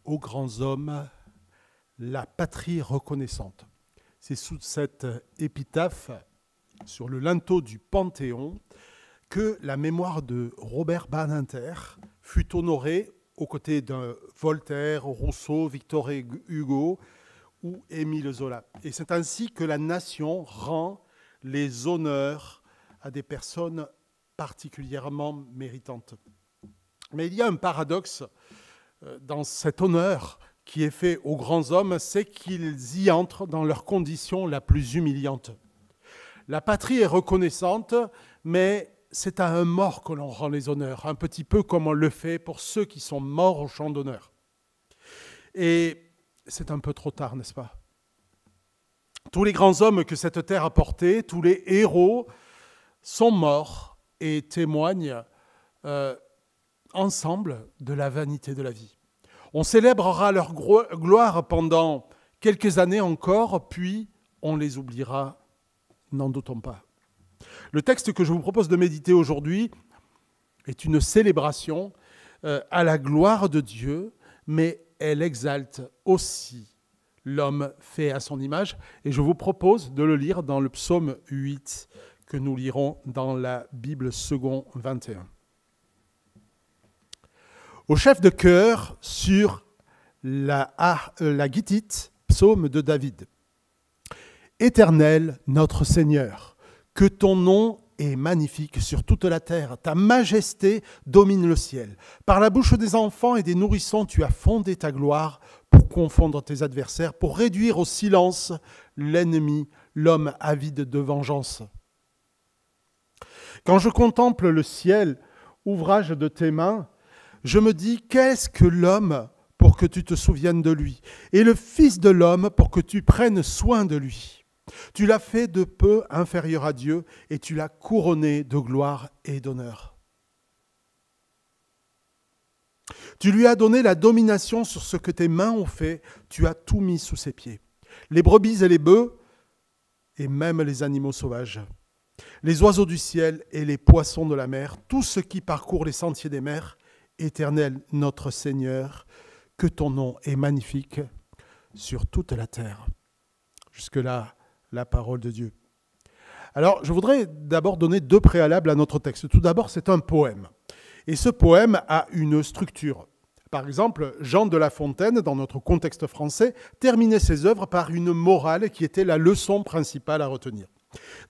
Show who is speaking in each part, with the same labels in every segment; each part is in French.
Speaker 1: aux grands hommes la patrie reconnaissante. C'est sous cette épitaphe, sur le linteau du Panthéon, que la mémoire de Robert Badinter fut honorée aux côtés de Voltaire, Rousseau, Victor Hugo ou Émile Zola. Et c'est ainsi que la nation rend les honneurs à des personnes particulièrement méritantes. Mais il y a un paradoxe dans cet honneur qui est fait aux grands hommes, c'est qu'ils y entrent dans leur condition la plus humiliante. La patrie est reconnaissante, mais c'est à un mort que l'on rend les honneurs, un petit peu comme on le fait pour ceux qui sont morts au champ d'honneur. Et c'est un peu trop tard, n'est-ce pas? Tous les grands hommes que cette terre a portés, tous les héros, sont morts et témoignent ensemble de la vanité de la vie. On célébrera leur gloire pendant quelques années encore, puis on les oubliera, n'en doutons pas. Le texte que je vous propose de méditer aujourd'hui est une célébration à la gloire de Dieu, mais elle exalte aussi l'homme fait à son image. Et je vous propose de le lire dans le psaume 8 que nous lirons dans la Bible second 21. Au chef de chœur sur la guitite, psaume de David. Éternel, notre Seigneur, que ton nom est magnifique sur toute la terre. Ta majesté domine le ciel. Par la bouche des enfants et des nourrissons, tu as fondé ta gloire pour confondre tes adversaires, pour réduire au silence l'ennemi, l'homme avide de vengeance. Quand je contemple le ciel, ouvrage de tes mains, je me dis, qu'est-ce que l'homme pour que tu te souviennes de lui, et le Fils de l'homme pour que tu prennes soin de lui. Tu l'as fait de peu inférieur à Dieu, et tu l'as couronné de gloire et d'honneur. Tu lui as donné la domination sur ce que tes mains ont fait, tu as tout mis sous ses pieds. Les brebis et les bœufs, et même les animaux sauvages, les oiseaux du ciel et les poissons de la mer, tout ce qui parcourt les sentiers des mers. Éternel, notre Seigneur, que ton nom est magnifique sur toute la terre. Jusque-là, la parole de Dieu. Alors, je voudrais d'abord donner deux préalables à notre texte. Tout d'abord, c'est un poème. Et ce poème a une structure. Par exemple, Jean de La Fontaine, dans notre contexte français, terminait ses œuvres par une morale qui était la leçon principale à retenir.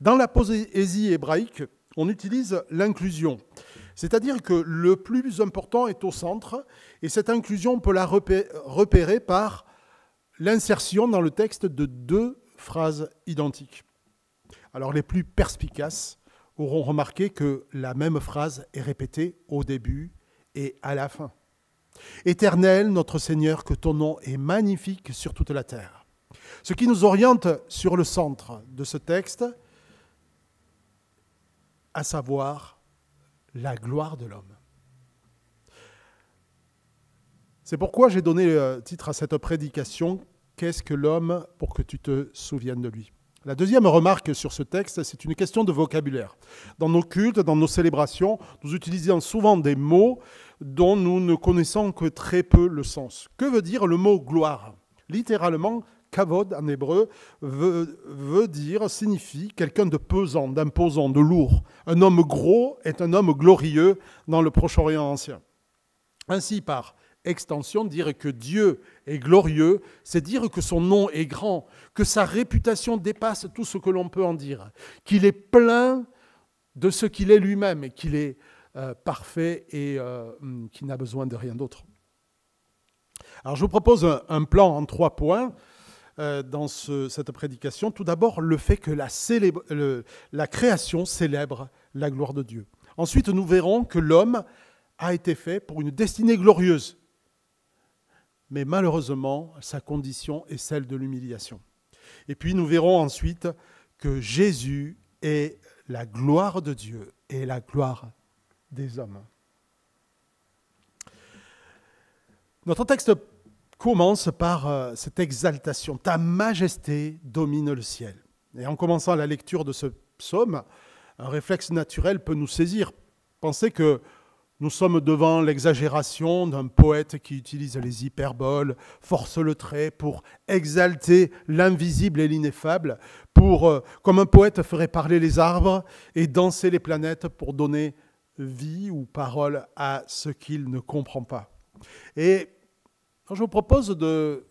Speaker 1: Dans la poésie hébraïque, on utilise l'inclusion. C'est-à-dire que le plus important est au centre, et cette inclusion, on peut la repérer par l'insertion dans le texte de deux phrases identiques. Alors les plus perspicaces auront remarqué que la même phrase est répétée au début et à la fin. Éternel, notre Seigneur, que ton nom est magnifique sur toute la terre. Ce qui nous oriente sur le centre de ce texte, à savoir la gloire de l'homme. C'est pourquoi j'ai donné le titre à cette prédication, « Qu'est-ce que l'homme pour que tu te souviennes de lui ?» La deuxième remarque sur ce texte, c'est une question de vocabulaire. Dans nos cultes, dans nos célébrations, nous utilisons souvent des mots dont nous ne connaissons que très peu le sens. Que veut dire le mot « gloire » ? Littéralement, kavod en hébreu signifie quelqu'un de pesant, d'imposant, de lourd. Un homme gros est un homme glorieux dans le Proche-Orient ancien. Ainsi, par extension, dire que Dieu est glorieux, c'est dire que son nom est grand, que sa réputation dépasse tout ce que l'on peut en dire, qu'il est plein de ce qu'il est lui-même et qu'il est parfait et qu'il n'a besoin de rien d'autre. Alors je vous propose un plan en 3 points dans cette prédication. Tout d'abord, le fait que la création célèbre la gloire de Dieu. Ensuite, nous verrons que l'homme a été fait pour une destinée glorieuse. Mais malheureusement, sa condition est celle de l'humiliation. Et puis nous verrons ensuite que Jésus est la gloire de Dieu et la gloire des hommes. Notre texte commence par cette exaltation. Ta majesté domine le ciel. Et en commençant la lecture de ce psaume, un réflexe naturel peut nous saisir. Pensez que Nous sommes devant l'exagération d'un poète qui utilise les hyperboles, force le trait pour exalter l'invisible et l'ineffable, comme un poète ferait parler les arbres et danser les planètes pour donner vie ou parole à ce qu'il ne comprend pas. Et je vous propose de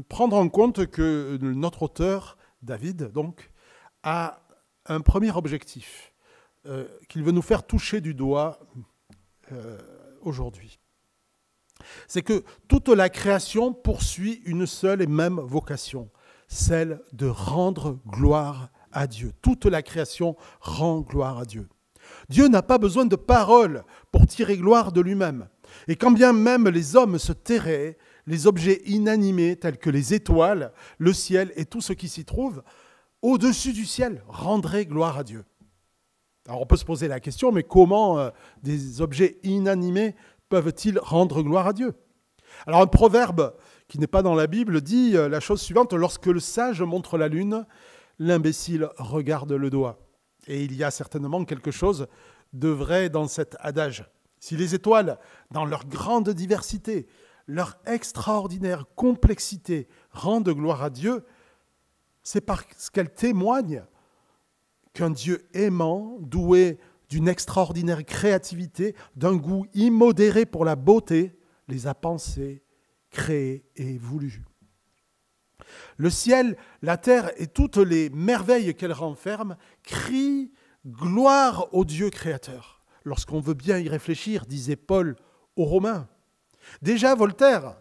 Speaker 1: prendre en compte que notre auteur, David, donc, a un premier objectif qu'il veut nous faire toucher du doigt aujourd'hui. C'est que toute la création poursuit une seule et même vocation, celle de rendre gloire à Dieu. Toute la création rend gloire à Dieu. Dieu n'a pas besoin de paroles pour tirer gloire de lui-même. Et quand bien même les hommes se tairaient, les objets inanimés tels que les étoiles, le ciel et tout ce qui s'y trouve, au-dessus du ciel, rendraient gloire à Dieu. Alors on peut se poser la question, mais comment des objets inanimés peuvent-ils rendre gloire à Dieu? Alors un proverbe qui n'est pas dans la Bible dit la chose suivante: lorsque le sage montre la lune, l'imbécile regarde le doigt. Et il y a certainement quelque chose de vrai dans cet adage. Si les étoiles, dans leur grande diversité, leur extraordinaire complexité, rendent gloire à Dieu, c'est parce qu'elles témoignent qu'un Dieu aimant, doué d'une extraordinaire créativité, d'un goût immodéré pour la beauté, les a pensées, créées et voulues. Le ciel, la terre et toutes les merveilles qu'elles renferment crient gloire au Dieu créateur. Lorsqu'on veut bien y réfléchir, disait Paul aux Romains. Déjà Voltaire,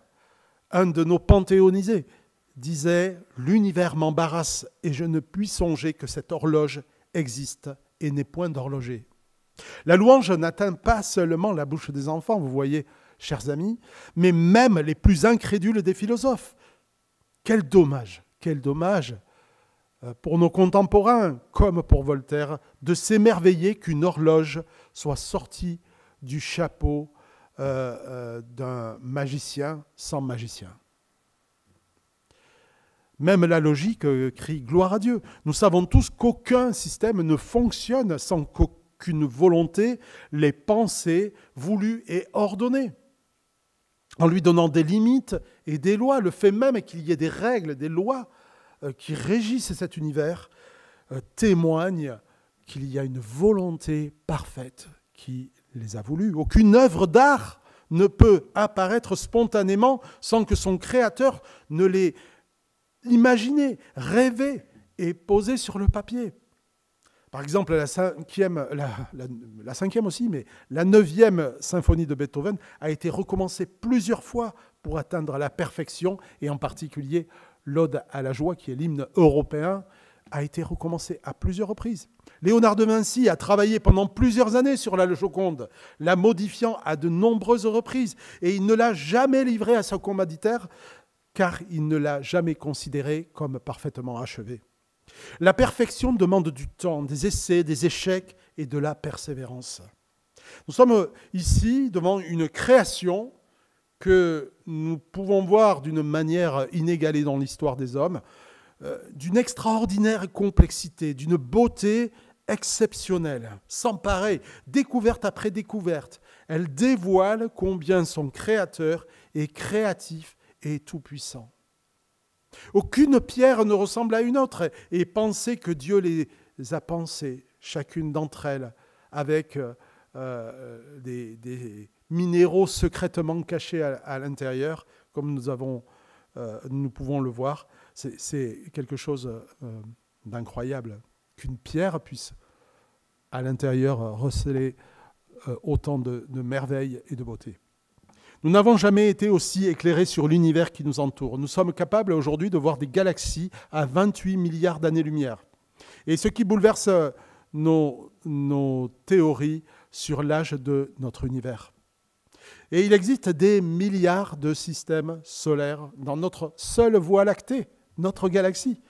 Speaker 1: un de nos panthéonisés, disait « L'univers m'embarrasse et je ne puis songer que cette horloge existe et n'est point d'horloger. » La louange n'atteint pas seulement la bouche des enfants, vous voyez, chers amis, mais même les plus incrédules des philosophes. Quel dommage pour nos contemporains, comme pour Voltaire, de s'émerveiller qu'une horloge soit sortie du chapeau d'un magicien sans magicien. Même la logique crie gloire à Dieu. Nous savons tous qu'aucun système ne fonctionne sans qu'aucune volonté l'ait pensé, voulu et ordonné. En lui donnant des limites et des lois, le fait même qu'il y ait des règles, des lois qui régissent cet univers témoigne qu'il y a une volonté parfaite qui les a voulues. Aucune œuvre d'art ne peut apparaître spontanément sans que son créateur ne l'ait imaginé, rêvé et posé sur le papier. Par exemple, la cinquième aussi, mais la 9e symphonie de Beethoven a été recommencée plusieurs fois pour atteindre la perfection, et en particulier l'Ode à la joie, qui est l'hymne européen, a été recommencée à plusieurs reprises. Léonard de Vinci a travaillé pendant plusieurs années sur la Joconde, la modifiant à de nombreuses reprises, et il ne l'a jamais livrée à son commanditaire, car il ne l'a jamais considérée comme parfaitement achevée. La perfection demande du temps, des essais, des échecs et de la persévérance. Nous sommes ici devant une création que nous pouvons voir d'une manière inégalée dans l'histoire des hommes, d'une extraordinaire complexité, d'une beauté exceptionnelle, sans pareil, découverte après découverte. Elle dévoile combien son Créateur est créatif et tout-puissant. Aucune pierre ne ressemble à une autre, et pensez que Dieu les a pensées, chacune d'entre elles, avec des minéraux secrètement cachés à l'intérieur, comme nous pouvons le voir. C'est quelque chose d'incroyable, qu'une pierre puisse à l'intérieur receler autant de merveilles et de beauté. Nous n'avons jamais été aussi éclairés sur l'univers qui nous entoure. Nous sommes capables aujourd'hui de voir des galaxies à 28 milliards d'années-lumière. Et ce qui bouleverse nos théories sur l'âge de notre univers. Et il existe des milliards de systèmes solaires dans notre seule Voie lactée, notre galaxie.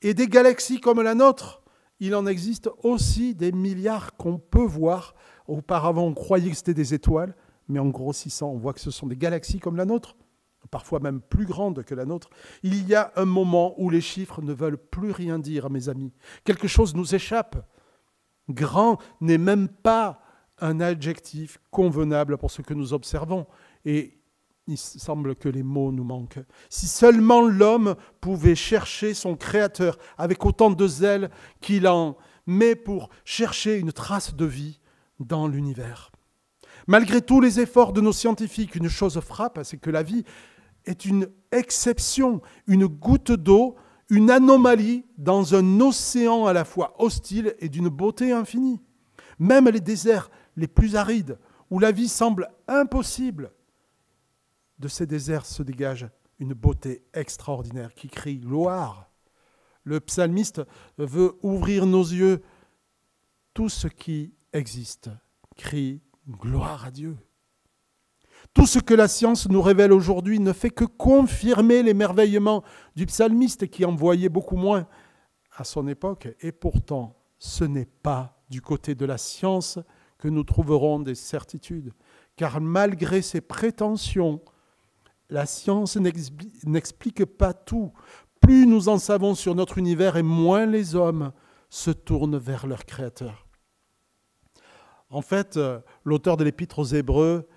Speaker 1: Et des galaxies comme la nôtre, il en existe aussi des milliards qu'on peut voir. Auparavant, on croyait que c'était des étoiles, mais en grossissant, on voit que ce sont des galaxies comme la nôtre, parfois même plus grandes que la nôtre. Il y a un moment où les chiffres ne veulent plus rien dire, mes amis. Quelque chose nous échappe. Grand n'est même pas un adjectif convenable pour ce que nous observons. Et il semble que les mots nous manquent. Si seulement l'homme pouvait chercher son Créateur avec autant de zèle qu'il en met pour chercher une trace de vie dans l'univers. Malgré tous les efforts de nos scientifiques, une chose frappe, c'est que la vie est une exception, une goutte d'eau, une anomalie dans un océan à la fois hostile et d'une beauté infinie. Même les déserts les plus arides, où la vie semble impossible, de ces déserts se dégage une beauté extraordinaire qui crie « gloire ». Le psalmiste veut ouvrir nos yeux. Tout ce qui existe crie « gloire à Dieu ». Tout ce que la science nous révèle aujourd'hui ne fait que confirmer l'émerveillement du psalmiste qui en voyait beaucoup moins à son époque. Et pourtant, ce n'est pas du côté de la science que nous trouverons des certitudes. Car malgré ses prétentions, la science n'explique pas tout. Plus nous en savons sur notre univers et moins les hommes se tournent vers leur Créateur. En fait, l'auteur de l'Épître aux Hébreux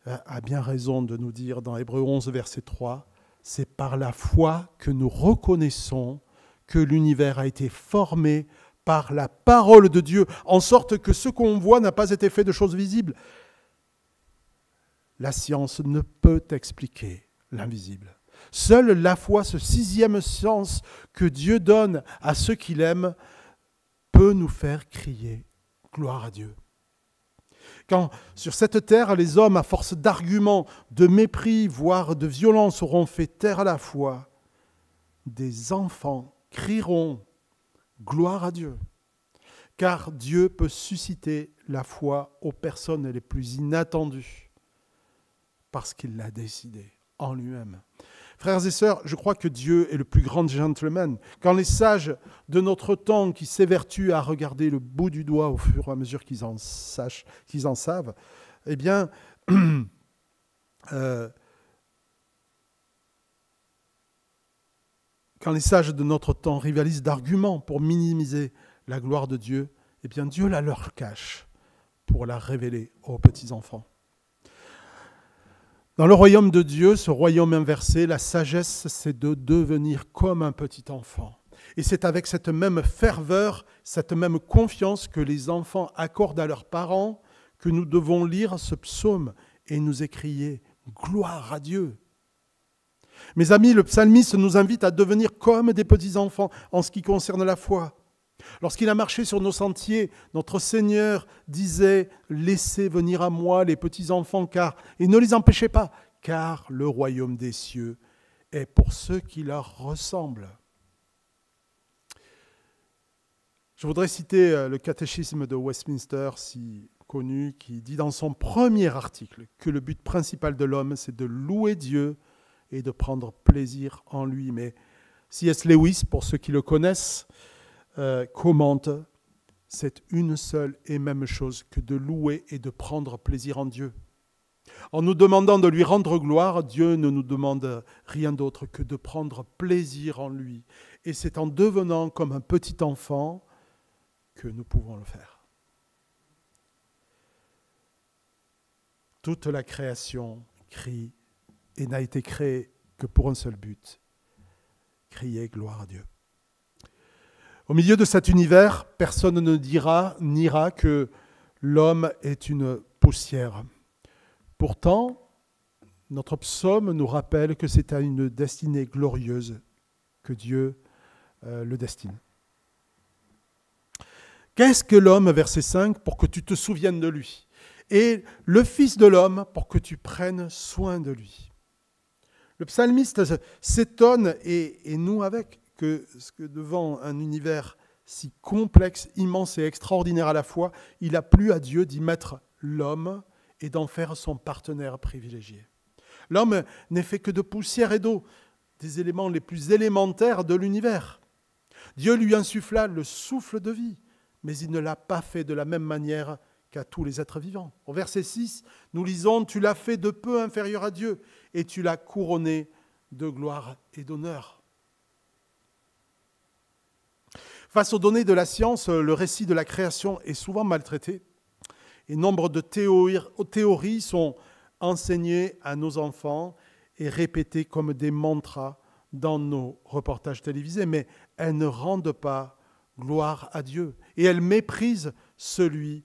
Speaker 1: a bien raison de nous dire dans Hébreux 11, verset 3, « C'est par la foi que nous reconnaissons que l'univers a été formé par la parole de Dieu, en sorte que ce qu'on voit n'a pas été fait de choses visibles. » La science ne peut expliquer l'invisible. Seule la foi, ce sixième sens que Dieu donne à ceux qu'il aime, peut nous faire crier « gloire à Dieu ». Quand sur cette terre, les hommes, à force d'arguments, de mépris, voire de violence, auront fait taire la foi, des enfants crieront « gloire à Dieu ». Car Dieu peut susciter la foi aux personnes les plus inattendues, parce qu'il l'a décidé en lui-même. Frères et sœurs, je crois que Dieu est le plus grand gentleman. Quand les sages de notre temps qui s'évertuent à regarder le bout du doigt au fur et à mesure qu'ils en savent, eh bien, quand les sages de notre temps rivalisent d'arguments pour minimiser la gloire de Dieu, eh bien Dieu la leur cache pour la révéler aux petits-enfants. Dans le royaume de Dieu, ce royaume inversé, la sagesse, c'est de devenir comme un petit enfant. Et c'est avec cette même ferveur, cette même confiance que les enfants accordent à leurs parents que nous devons lire ce psaume et nous écrier « Gloire à Dieu ». Mes amis, le psalmiste nous invite à devenir comme des petits-enfants en ce qui concerne la foi. Lorsqu'il a marché sur nos sentiers, notre Seigneur disait « Laissez venir à moi les petits-enfants, et ne les empêchez pas, car le royaume des cieux est pour ceux qui leur ressemblent. » Je voudrais citer le catéchisme de Westminster, si connu, qui dit dans son premier article que le but principal de l'homme, c'est de louer Dieu et de prendre plaisir en lui. Mais C.S. Lewis, pour ceux qui le connaissent, commente, c'est une seule et même chose que de louer et de prendre plaisir en Dieu. En nous demandant de lui rendre gloire, Dieu ne nous demande rien d'autre que de prendre plaisir en lui. Et c'est en devenant comme un petit enfant que nous pouvons le faire. Toute la création crie et n'a été créée que pour un seul but, crier gloire à Dieu. Au milieu de cet univers, personne ne niera que l'homme est une poussière. Pourtant, notre psaume nous rappelle que c'est à une destinée glorieuse que Dieu le destine. Qu'est-ce que l'homme, verset 5, pour que tu te souviennes de lui? Et le Fils de l'homme, pour que tu prennes soin de lui. Le psalmiste s'étonne, et nous avec, que devant un univers si complexe, immense et extraordinaire à la fois, il a plu à Dieu d'y mettre l'homme et d'en faire son partenaire privilégié. L'homme n'est fait que de poussière et d'eau, des éléments les plus élémentaires de l'univers. Dieu lui insuffla le souffle de vie, mais il ne l'a pas fait de la même manière qu'à tous les êtres vivants. Au verset 6, nous lisons « Tu l'as fait de peu inférieur à Dieu, et tu l'as couronné de gloire et d'honneur. » Face aux données de la science, le récit de la création est souvent maltraité. Et nombre de théories sont enseignées à nos enfants et répétées comme des mantras dans nos reportages télévisés, mais elles ne rendent pas gloire à Dieu. Et elles méprisent celui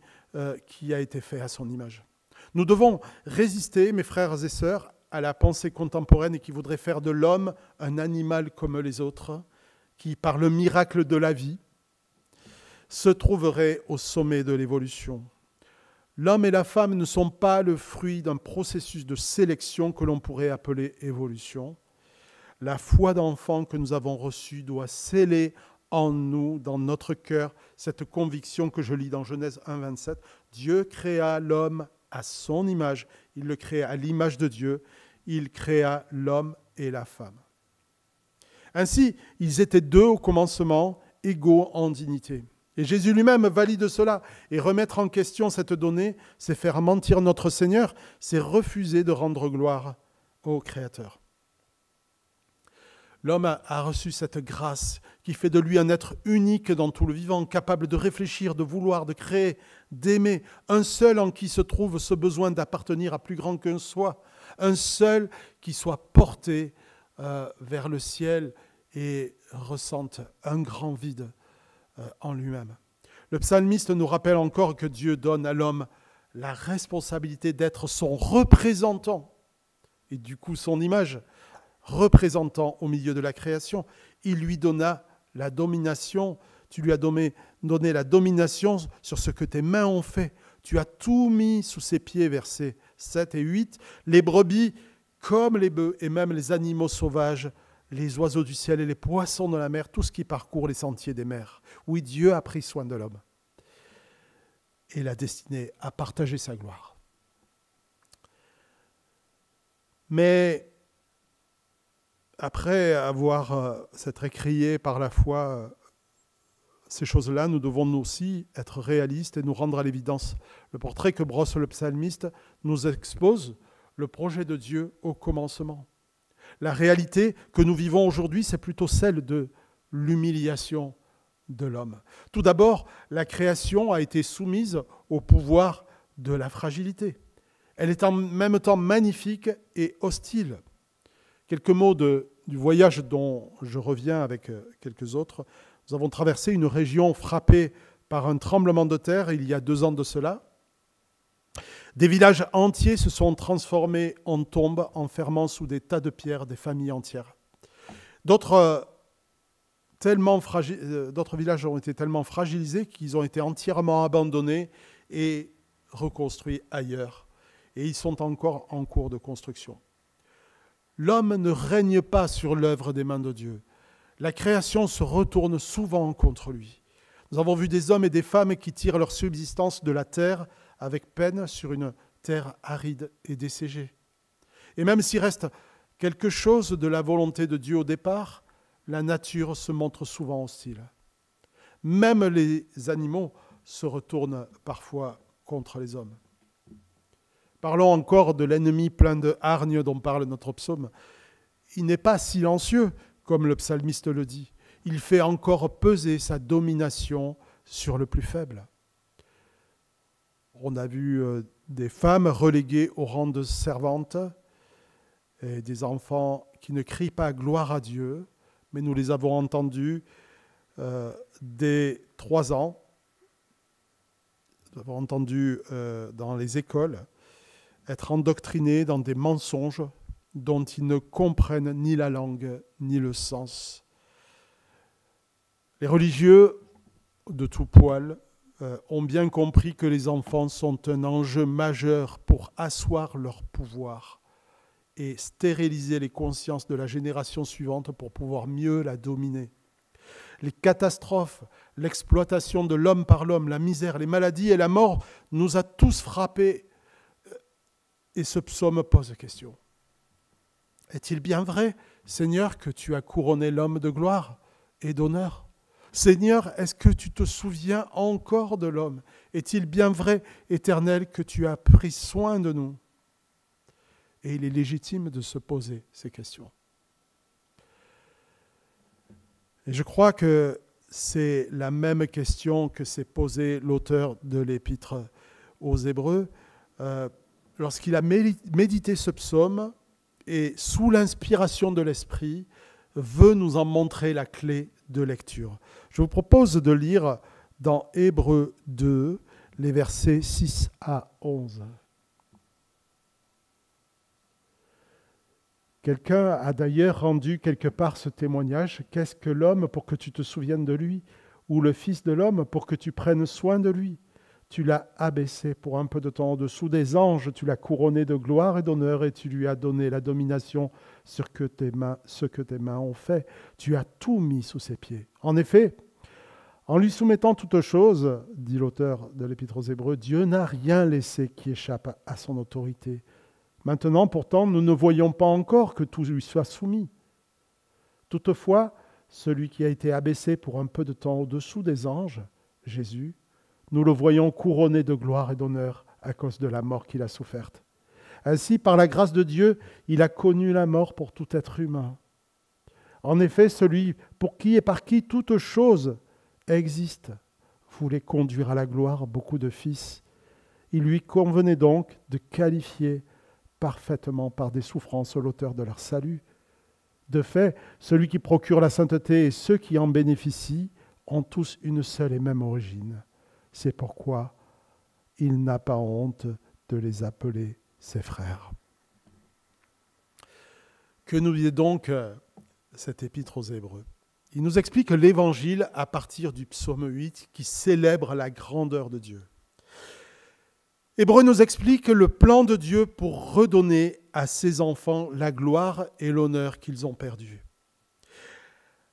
Speaker 1: qui a été fait à son image. Nous devons résister, mes frères et sœurs, à la pensée contemporaine et qui voudrait faire de l'homme un animal comme les autres, qui, par le miracle de la vie, se trouverait au sommet de l'évolution. L'homme et la femme ne sont pas le fruit d'un processus de sélection que l'on pourrait appeler évolution. La foi d'enfant que nous avons reçue doit sceller en nous, dans notre cœur, cette conviction que je lis dans Genèse 1, 27. Dieu créa l'homme à son image, il le créa à l'image de Dieu, il créa l'homme et la femme. Ainsi, ils étaient deux au commencement, égaux en dignité. Et Jésus lui-même valide cela. Et remettre en question cette donnée, c'est faire mentir notre Seigneur, c'est refuser de rendre gloire au Créateur. L'homme a reçu cette grâce qui fait de lui un être unique dans tout le vivant, capable de réfléchir, de vouloir, de créer, d'aimer, un seul en qui se trouve ce besoin d'appartenir à plus grand qu'un soi, un seul qui soit porté vers le ciel et ressente un grand vide en lui-même. Le psalmiste nous rappelle encore que Dieu donne à l'homme la responsabilité d'être son représentant, et du coup son image, représentant au milieu de la création. Il lui donna la domination, tu lui as donné la domination sur ce que tes mains ont fait. Tu as tout mis sous ses pieds, versets 7 et 8. Les brebis comme les bœufs et même les animaux sauvages, les oiseaux du ciel et les poissons de la mer, tout ce qui parcourt les sentiers des mers. Oui, Dieu a pris soin de l'homme et l'a destiné à partager sa gloire. Mais après avoir s'être écrié par la foi ces choses-là, nous devons nous aussi être réalistes et nous rendre à l'évidence. Le portrait que brosse le psalmiste nous expose le projet de Dieu au commencement. La réalité que nous vivons aujourd'hui, c'est plutôt celle de l'humiliation de l'homme. Tout d'abord, la création a été soumise au pouvoir de la fragilité. Elle est en même temps magnifique et hostile. Quelques mots du voyage dont je reviens avec quelques autres. Nous avons traversé une région frappée par un tremblement de terre il y a 2 ans de cela. Des villages entiers se sont transformés en tombes, enfermant sous des tas de pierres des familles entières. D'autres villages ont été tellement fragilisés qu'ils ont été entièrement abandonnés et reconstruits ailleurs. Et ils sont encore en cours de construction. L'homme ne règne pas sur l'œuvre des mains de Dieu. La création se retourne souvent contre lui. Nous avons vu des hommes et des femmes qui tirent leur subsistance de la terre avec peine sur une terre aride et desséchée. Et même s'il reste quelque chose de la volonté de Dieu au départ, la nature se montre souvent hostile. Même les animaux se retournent parfois contre les hommes. Parlons encore de l'ennemi plein de hargne dont parle notre psaume. Il n'est pas silencieux, comme le psalmiste le dit. Il fait encore peser sa domination sur le plus faible. On a vu des femmes reléguées au rang de servantes et des enfants qui ne crient pas gloire à Dieu, mais nous les avons entendus dès 3 ans. Nous avons entendu dans les écoles être endoctrinés dans des mensonges dont ils ne comprennent ni la langue ni le sens. Les religieux de tout poil ont bien compris que les enfants sont un enjeu majeur pour asseoir leur pouvoir et stériliser les consciences de la génération suivante pour pouvoir mieux la dominer. Les catastrophes, l'exploitation de l'homme par l'homme, la misère, les maladies et la mort nous a tous frappés. Et ce psaume pose question. Est-il bien vrai, Seigneur, que tu as couronné l'homme de gloire et d'honneur ? Seigneur, est-ce que tu te souviens encore de l'homme ? Est-il bien vrai, Éternel, que tu as pris soin de nous ? Et il est légitime de se poser ces questions. Et je crois que c'est la même question que s'est posée l'auteur de l'épître aux Hébreux, lorsqu'il a médité ce psaume, et sous l'inspiration de l'Esprit, veut nous en montrer la clé de lecture. Je vous propose de lire dans Hébreux 2, les versets 6 à 11. Quelqu'un a d'ailleurs rendu quelque part ce témoignage. Qu'est-ce que l'homme pour que tu te souviennes de lui, ou le Fils de l'homme pour que tu prennes soin de lui? Tu l'as abaissé pour un peu de temps au-dessous des anges, tu l'as couronné de gloire et d'honneur et tu lui as donné la domination sur ce que tes mains ont fait. Tu as tout mis sous ses pieds. En effet, en lui soumettant toutes choses, dit l'auteur de l'Épître aux Hébreux, Dieu n'a rien laissé qui échappe à son autorité. Maintenant, pourtant, nous ne voyons pas encore que tout lui soit soumis. Toutefois, celui qui a été abaissé pour un peu de temps au-dessous des anges, Jésus, nous le voyons couronné de gloire et d'honneur à cause de la mort qu'il a soufferte. Ainsi, par la grâce de Dieu, il a connu la mort pour tout être humain. En effet, celui pour qui et par qui toute chose existe voulait conduire à la gloire beaucoup de fils. Il lui convenait donc de qualifier parfaitement par des souffrances l'auteur de leur salut. De fait, celui qui procure la sainteté et ceux qui en bénéficient ont tous une seule et même origine. C'est pourquoi il n'a pas honte de les appeler ses frères. Que nous dit donc cet épître aux Hébreux? Il nous explique l'Évangile à partir du psaume 8 qui célèbre la grandeur de Dieu. Hébreux nous explique le plan de Dieu pour redonner à ses enfants la gloire et l'honneur qu'ils ont perdus.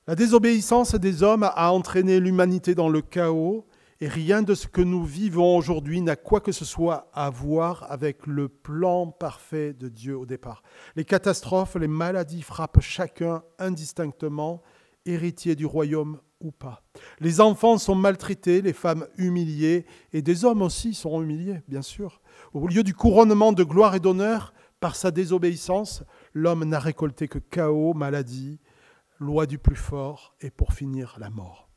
Speaker 1: La désobéissance des hommes a entraîné l'humanité dans le chaos et rien de ce que nous vivons aujourd'hui n'a quoi que ce soit à voir avec le plan parfait de Dieu au départ. Les catastrophes, les maladies frappent chacun indistinctement, héritier du royaume ou pas. Les enfants sont maltraités, les femmes humiliées, et des hommes aussi sont humiliés, bien sûr. Au lieu du couronnement de gloire et d'honneur, par sa désobéissance, l'homme n'a récolté que chaos, maladie, loi du plus fort, et pour finir, la mort.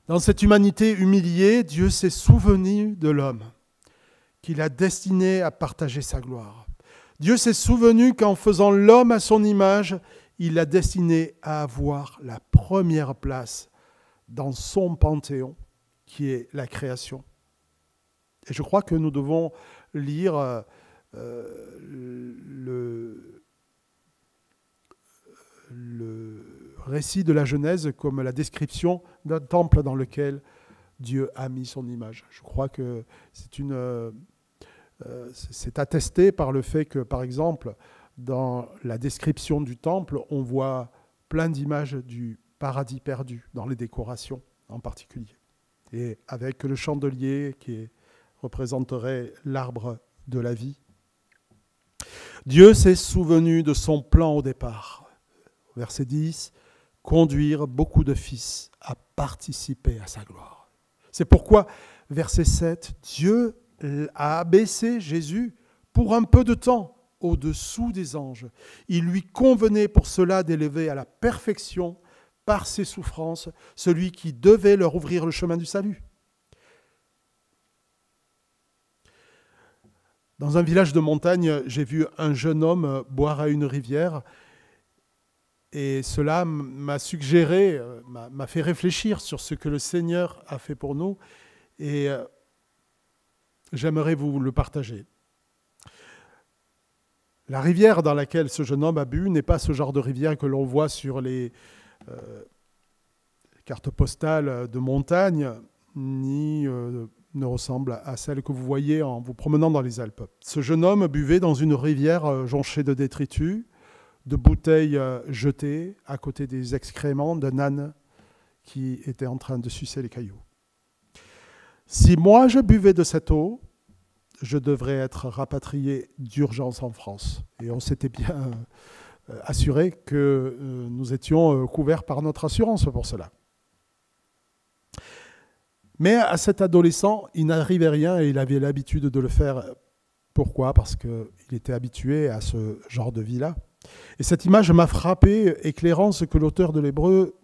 Speaker 1: Dans cette humanité humiliée, Dieu s'est souvenu de l'homme, qu'il a destiné à partager sa gloire. Dieu s'est souvenu qu'en faisant l'homme à son image, il l'a destiné à avoir la première place dans son panthéon, qui est la création. Et je crois que nous devons lire le récit de la Genèse comme la description d'un temple dans lequel Dieu a mis son image. Je crois que c'est attesté par le fait que, par exemple, dans la description du temple, on voit plein d'images du paradis perdu, dans les décorations en particulier. Et avec le chandelier qui représenterait l'arbre de la vie. Dieu s'est souvenu de son plan au départ. Verset 10, conduire beaucoup de fils à participer à sa gloire. C'est pourquoi, verset 7, Dieu a abaissé Jésus pour un peu de temps au-dessous des anges. Il lui convenait pour cela d'élever à la perfection, par ses souffrances, celui qui devait leur ouvrir le chemin du salut. Dans un village de montagne, j'ai vu un jeune homme boire à une rivière et cela m'a suggéré, m'a fait réfléchir sur ce que le Seigneur a fait pour nous et j'aimerais vous le partager. La rivière dans laquelle ce jeune homme a bu n'est pas ce genre de rivière que l'on voit sur les cartes postales de montagne, ni ne ressemble à celle que vous voyez en vous promenant dans les Alpes. Ce jeune homme buvait dans une rivière jonchée de détritus, de bouteilles jetées à côté des excréments d'un âne qui était en train de sucer les cailloux. Si moi je buvais de cette eau, je devrais être rapatrié d'urgence en France. Et on s'était bien assuré que nous étions couverts par notre assurance pour cela. Mais à cet adolescent, il n'arrivait rien et il avait l'habitude de le faire. Pourquoi ? Parce qu'il était habitué à ce genre de vie-là. Et cette image m'a frappé, éclairant ce que l'auteur de l'Hébreu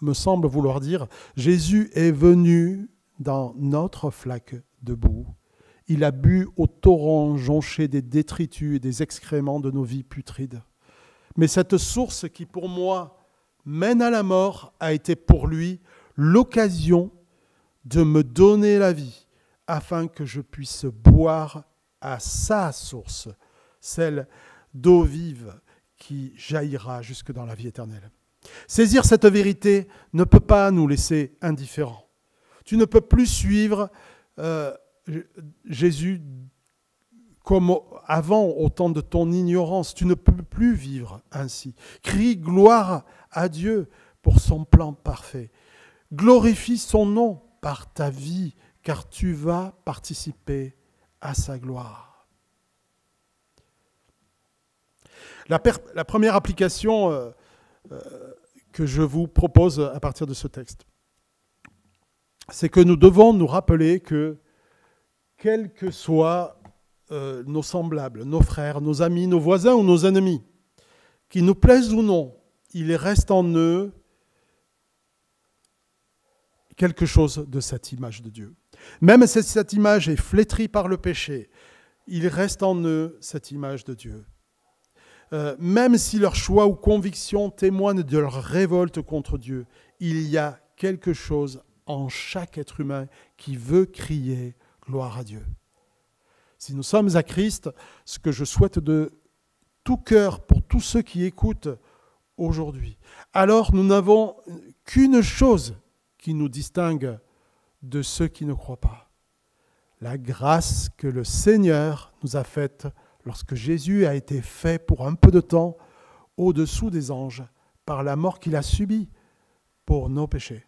Speaker 1: me semble vouloir dire. Jésus est venu dans notre flaque de boue. Il a bu au torrent jonché des détritus et des excréments de nos vies putrides. Mais cette source qui, pour moi, mène à la mort, a été pour lui l'occasion de me donner la vie, afin que je puisse boire à sa source, celle d'eau vive qui jaillira jusque dans la vie éternelle. Saisir cette vérité ne peut pas nous laisser indifférents. Tu ne peux plus suivre Jésus comme avant, au temps de ton ignorance. Tu ne peux plus vivre ainsi. Crie gloire à Dieu pour son plan parfait. Glorifie son nom par ta vie, car tu vas participer à sa gloire. La première application que je vous propose à partir de ce texte, c'est que nous devons nous rappeler que, quels que soient nos semblables, nos frères, nos amis, nos voisins ou nos ennemis, qu'ils nous plaisent ou non, il reste en eux quelque chose de cette image de Dieu. Même si cette image est flétrie par le péché, il reste en eux cette image de Dieu. Même si leurs choix ou convictions témoignent de leur révolte contre Dieu, il y a quelque chose en chaque être humain qui veut crier gloire à Dieu. Si nous sommes à Christ, ce que je souhaite de tout cœur pour tous ceux qui écoutent aujourd'hui, alors nous n'avons qu'une chose qui nous distingue de ceux qui ne croient pas. La grâce que le Seigneur nous a faite lorsque Jésus a été fait pour un peu de temps au-dessous des anges par la mort qu'il a subie pour nos péchés.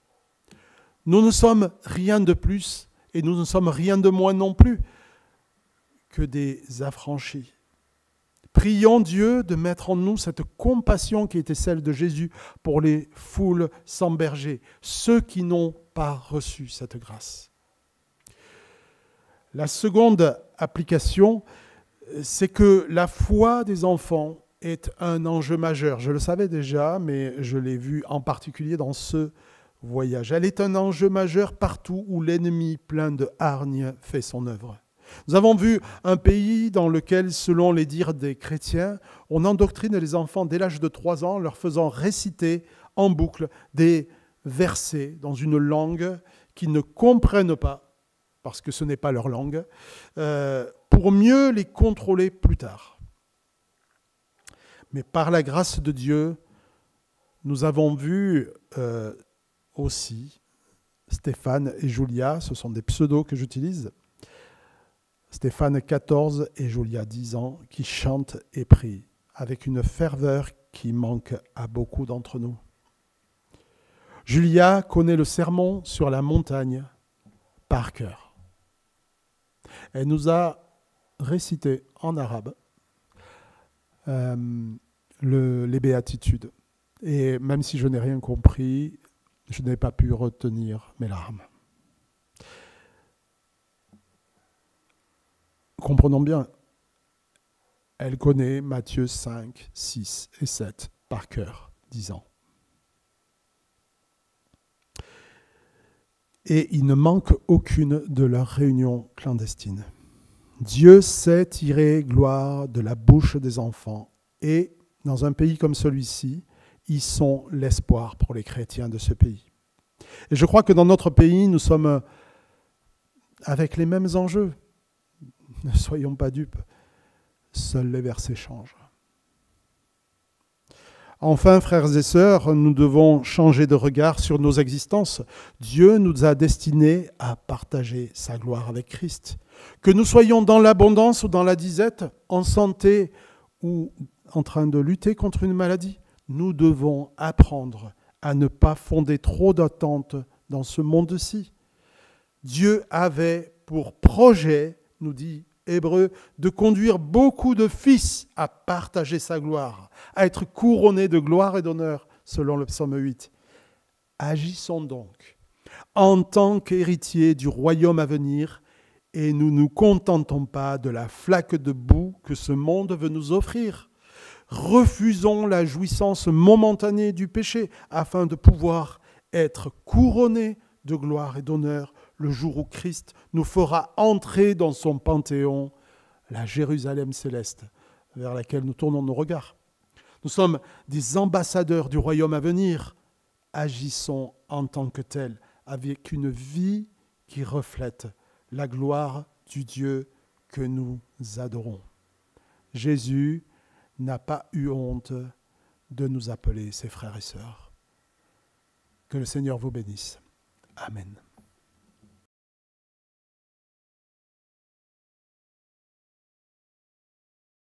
Speaker 1: Nous ne sommes rien de plus et nous ne sommes rien de moins non plus que des affranchis. Prions Dieu de mettre en nous cette compassion qui était celle de Jésus pour les foules sans berger, ceux qui n'ont pas reçu cette grâce. La seconde application, c'est que la foi des enfants est un enjeu majeur. Je le savais déjà, mais je l'ai vu en particulier dans ce voyage. Elle est un enjeu majeur partout où l'ennemi plein de hargne fait son œuvre. Nous avons vu un pays dans lequel, selon les dires des chrétiens, on endoctrine les enfants dès l'âge de 3 ans, leur faisant réciter en boucle des versets dans une langue qu'ils ne comprennent pas, parce que ce n'est pas leur langue, pour mieux les contrôler plus tard. Mais par la grâce de Dieu, nous avons vu aussi Stéphane et Julia, ce sont des pseudos que j'utilise, Stéphane 14 et Julia 10 ans, qui chantent et prient avec une ferveur qui manque à beaucoup d'entre nous. Julia connaît le sermon sur la montagne par cœur. Elle nous a récité en arabe les béatitudes. Et même si je n'ai rien compris, je n'ai pas pu retenir mes larmes. Comprenons bien, elle connaît Matthieu 5, 6 et 7 par cœur, 10 ans. Et il ne manque aucune de leurs réunions clandestines. Dieu sait tirer gloire de la bouche des enfants et, dans un pays comme celui-ci, ils sont l'espoir pour les chrétiens de ce pays. Et je crois que dans notre pays, nous sommes avec les mêmes enjeux. Ne soyons pas dupes, seuls les versets changent. Enfin, frères et sœurs, nous devons changer de regard sur nos existences. Dieu nous a destinés à partager sa gloire avec Christ. Que nous soyons dans l'abondance ou dans la disette, en santé ou en train de lutter contre une maladie, nous devons apprendre à ne pas fonder trop d'attentes dans ce monde-ci. Dieu avait pour projet, nous dit Hébreux, de conduire beaucoup de fils à partager sa gloire, à être couronnés de gloire et d'honneur, selon le psaume 8. Agissons donc en tant qu'héritiers du royaume à venir et nous ne nous contentons pas de la flaque de boue que ce monde veut nous offrir. Refusons la jouissance momentanée du péché afin de pouvoir être couronnés de gloire et d'honneur le jour où Christ nous fera entrer dans son panthéon, la Jérusalem céleste, vers laquelle nous tournons nos regards. Nous sommes des ambassadeurs du royaume à venir. Agissons en tant que tels, avec une vie qui reflète la gloire du Dieu que nous adorons. Jésus n'a pas eu honte de nous appeler ses frères et sœurs. Que le Seigneur vous bénisse. Amen.